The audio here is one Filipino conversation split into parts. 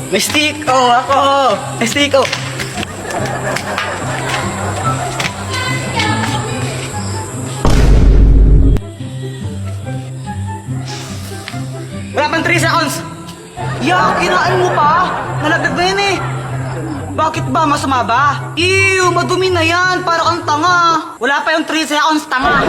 May stick! Oh, ako! May stick! Oh! Wala pang 3 seconds! Yak! Kinain mo pa! Nalagdag na yan eh! Bakit ba? Masama ba? Ew! Madumi na yan! Para kang tanga! Wala pa yung 3 seconds, tanga!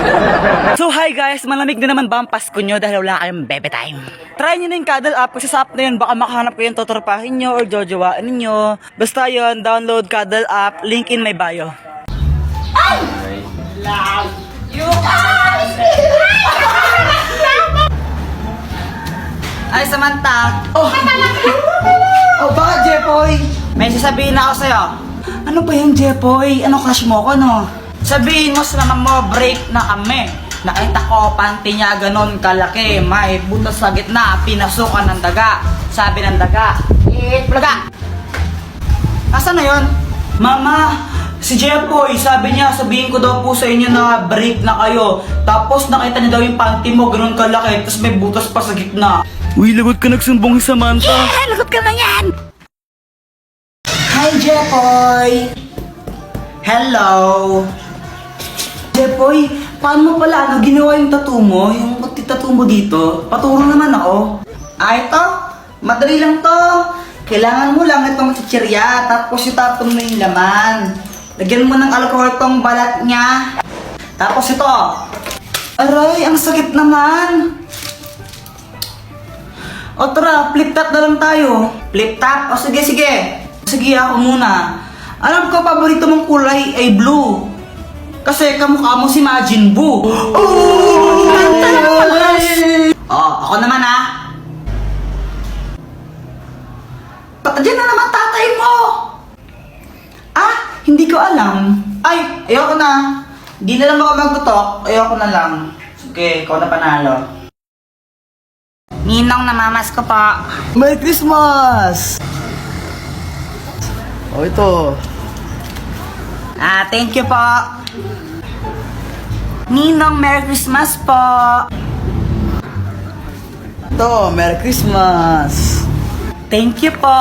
So hi guys! Malamig na naman ba ang Pasko nyo dahil wala kayong bebe time? Try nyo na yung Cuddle app kasi sa app na yun baka makahanap ko yung totorpahin nyo or jojowaan ninyo. Basta yun, download Cuddle app, link in my bio. Ay! Love you guys! Ay, Samantha! Oh! Oh, bakit, Jepoy? May sasabihin na ako sa'yo. Ano ba yung Jepoy? Ano crush mo ko, no? Sabihin mo sa naman mo, break na kami. Nakita ko, panty niya ganon kalaki. May butas sa gitna, pinasukan ng daga. Sabi ng daga, blaga! Nasaan na yun? Mama, si Jepoy, sabi niya, sabihin ko daw po sa inyo na break na kayo. Tapos nakita niya daw yung panty mo, ganon kalaki. Tapos may butas pa sa gitna. Uy, lagot ka nagsumbong si Samantha. Yeah! Lagot ka na yan! Hi, Jepoy! Hello! Jepoy, paano mo pala ginawa yung tattoo mo? Yung tattoo mo dito? Paturo naman ako. Ito? Madali lang to. Kailangan mo lang itong chichirya, tapos itapon mo yung laman. Lagyan mo ng alcohol tong balat niya. Tapos ito. Aray, ang sakit naman. O tara, flip top na lang tayo. Flip top? O sige, sige. Sige, ako muna. Alam ko, paborito mong kulay ay blue. Kasi kamukha mo si Majin Buu. Oh! Ako naman ha. Diyan na naman tatay mo. Ah, hindi ko alam. Ay, ayoko na. Hindi na lang ako magtutok. Ayoko na lang. Sige, ikaw na panalo. Ninong, namamas ko pa. Merry Christmas! O ito. Thank you po. Ninong, Merry Christmas po. Ito, Merry Christmas. Thank you po.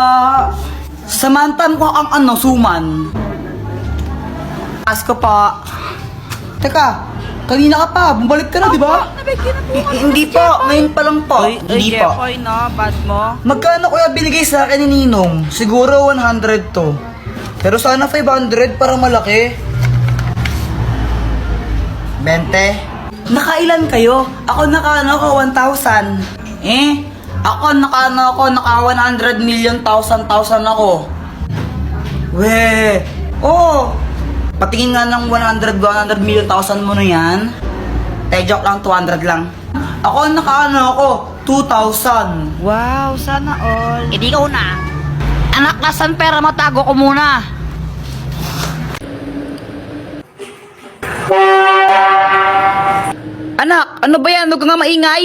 Samantha mo ang suman. Pasko po. Teka, kanina ka pa, bumalik ka na, di ba? Hindi po, ngayon pa lang po. Hindi po. Jepoy, no? Bad mo? Magkano kuya binigay sa akin ni Ninong? Siguro 100 to. Pero sana 500 para malaki. 20. Nakailan kayo? Ako naka 1,000. Ako naka 100 million thousand ako. Weh. Oh. Patingin nga ng 100 million thousand mo na yan. Joke lang, 200 lang. Ako naka 2,000. Wow, sana all. Hindi ka una. Anak, nasan pera mo? Tago ko muna. Anak, ano ba yan? Huwag ka nga maingay.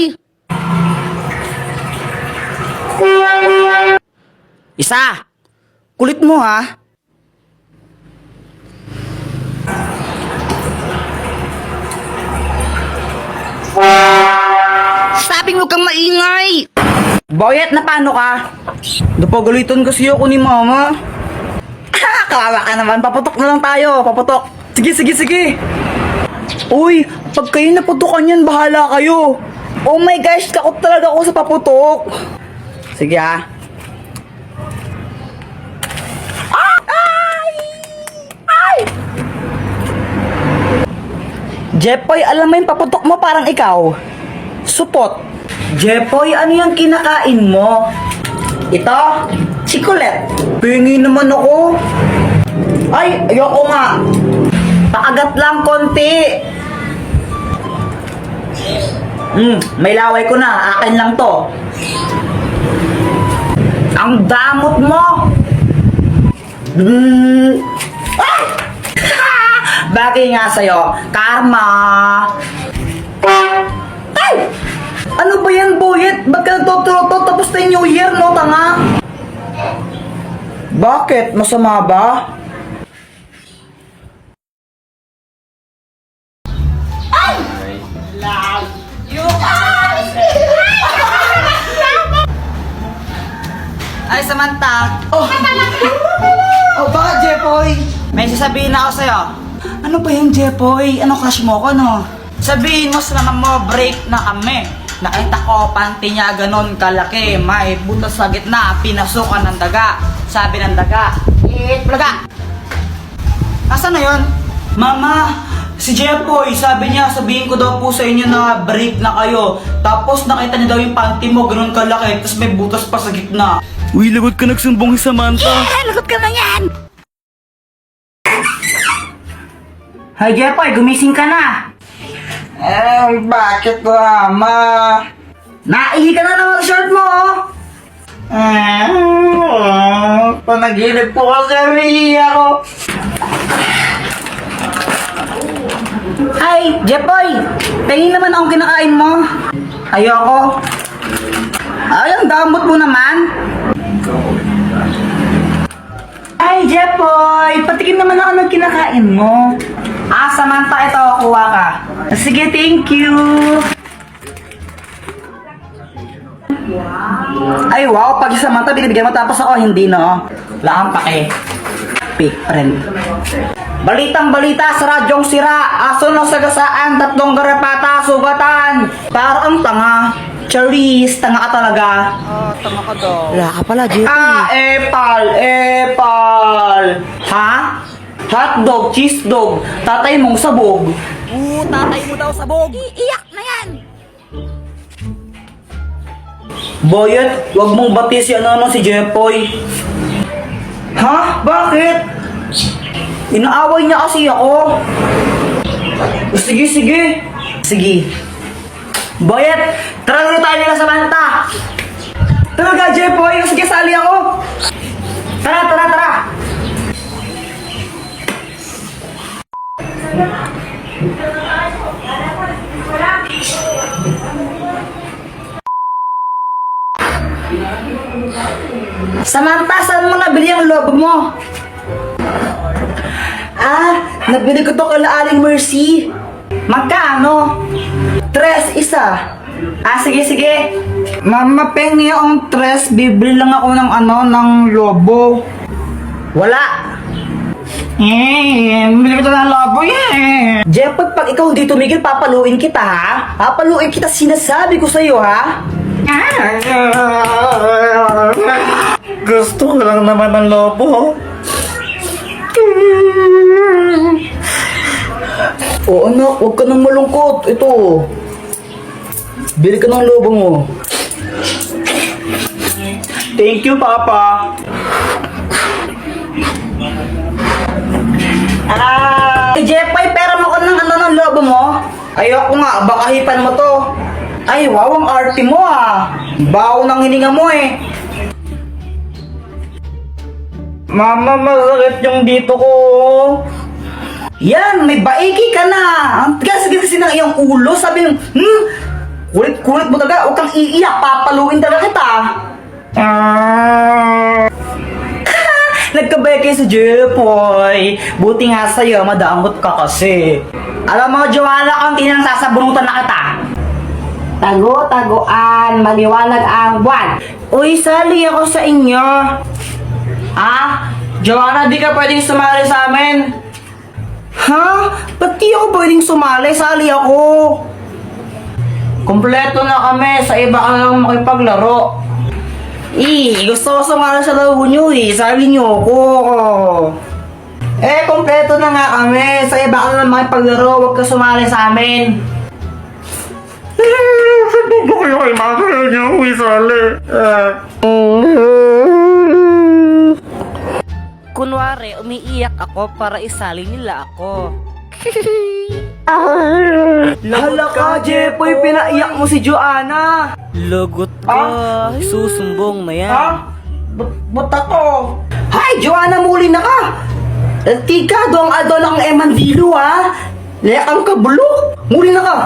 Isa. Kulit mo ha. Sabi mo kang maingay. Boyet, na paano ka? Napagalitan kasi ako ni mama. Kawawa ka naman. Paputok na lang tayo. Paputok. Sige, sige, sige. Uy, pag kayo naputukan yan, bahala kayo. Oh my gosh, takot talaga ako sa paputok. Sige ah. Ay! Ay! Jepoy, alam mo yung paputok mo parang ikaw. Supot. Jepoy, ano yung kinakain mo? Ito? Chikulet. Pingi naman ako. Ay, ayoko nga. Pakagat lang konti. May laway ko na. Akin lang to. Ang damot mo. Ay! Bagay nga sa'yo. Karma. Ay! Ano ba yan, Boyet? Ba't ka nagtotoroto? Tapos na yung New Year, no, tanga? Bakit? Masama ba? Ay! Love you guys! Ay, Samantha. Oh, bakit, Jepoy? May sasabihin ako sa'yo. Ano ba yung Jepoy? Ano crush mo ko, no? Sabihin mo sa naman mo, break na kami. Nakita ko, panty niya ganon kalaki. May butas sa gitna, pinasukan ng daga. Sabi ng daga, plaga. Nasaan na yun? Mama, si Jepoy, sabi niya, sabihin ko daw po sa inyo na break na kayo. Tapos nakita niya daw yung panty mo, ganon kalaki. Tapos may butas pa sa gitna. Uy, lagot ka nagsumbong si Samantha. Lagot ka na yan! Hi, Jepoy, gumising ka na. Bakit, Mama? Naihi ka na naman sa shirt mo, panaginip po kasi umiihi ako. Ay, Jepoy, tingin naman akong kinakain mo. Ayoko. Ay, ang damot mo naman. Ay, Jepoy, patikim naman ako ng kinakain mo. Samantha, ito, kuha ka. Sige, thank you. Ay, wow, pag si Samantha binibigyan mo tapos ako hindi, no? Wala kang pake. Fake friend. Balitang balita sa radyong sira. Aso ng sagasaan, 3 garapata, sugatan. Parang tanga. Charis, tanga ka talaga. Tama ka daw. Wala ka pala, Jepoy. Epal. Ha? Hotdog, cheese dog, tatay mong sabog. Tatay mo daw sabog. Iiyak na yan! Boyet, wag mong bati si si Jepoy. Ha? Bakit? Inaaway niya kasi ako. Sige. Boyet, tara na tayo nila sa Samantha. Talaga, Jepoy, sige, sali ako. Tara. Samantha, saan mo nabili ang lobo mo? Nabili ko to kay Aling Mercy. Magkano? 3 isa. Sige. Mama, pengi akong 3. Bibili lang ako ng lobo. Wala. Bili ko to ng lobo, Jepoy, pag ikaw hindi tumigil, papaluin kita, ha? Papaluin kita, sinasabi ko sa'yo, ha? Gusto ko lang naman ng lobo. Anak, huwag ka nang malungkot. Ito. Bili ka ng lobo mo. Thank you, Papa. Jepoy, pera mo ka ng lobo mo? Ayoko nga, baka hipan mo to. Ay, wow, ang arte mo, Bawo ng hininga mo, Mama, masakit yung dito ko. Yan, may baiki ka na. Ang tigas kasi ng iyong ulo. Sabi ng, kulit-kulit mo talaga. Huwag kang iiyak, papaluin talaga kita. Nagkabay kayo sa Jepoy. Buti nga sa'yo, madamot ka kasi. Alam mo, Joanna, kung tinang sasabunutan na kita. Tago-taguan, maliwanag ang buwan. Uy, sali ako sa inyo. Joanna, di ka pwedeng sumali sa amin. Ha? Ba't di ako pwedeng sumali? Sali ako. Kompleto na kami. Sa iba ka lang makipaglaro. Gusto ko sumali sa laro nyo, Sali nyo ako. Kompleto na nga kami. Sa iba ka lang makipaglaro. Huwag ka sumali sa amin. Sabi ko kayo kay mama niyo, sali. Kunwari, umiiyak ako para isali nila ako. Hala ka, Jepoy, pinaiyak mo si Joanna. Lagot ka. Susumbong na yan. Ba't ako? Hay, Joanna, muli na ka. Tika, doang adol ang emandilo, Layak ang kabulok. Muli na ka.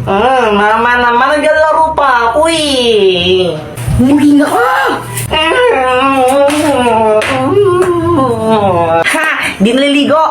Mama naman, naglalaro pa ako, Muli na ka. Ha, di naliligo.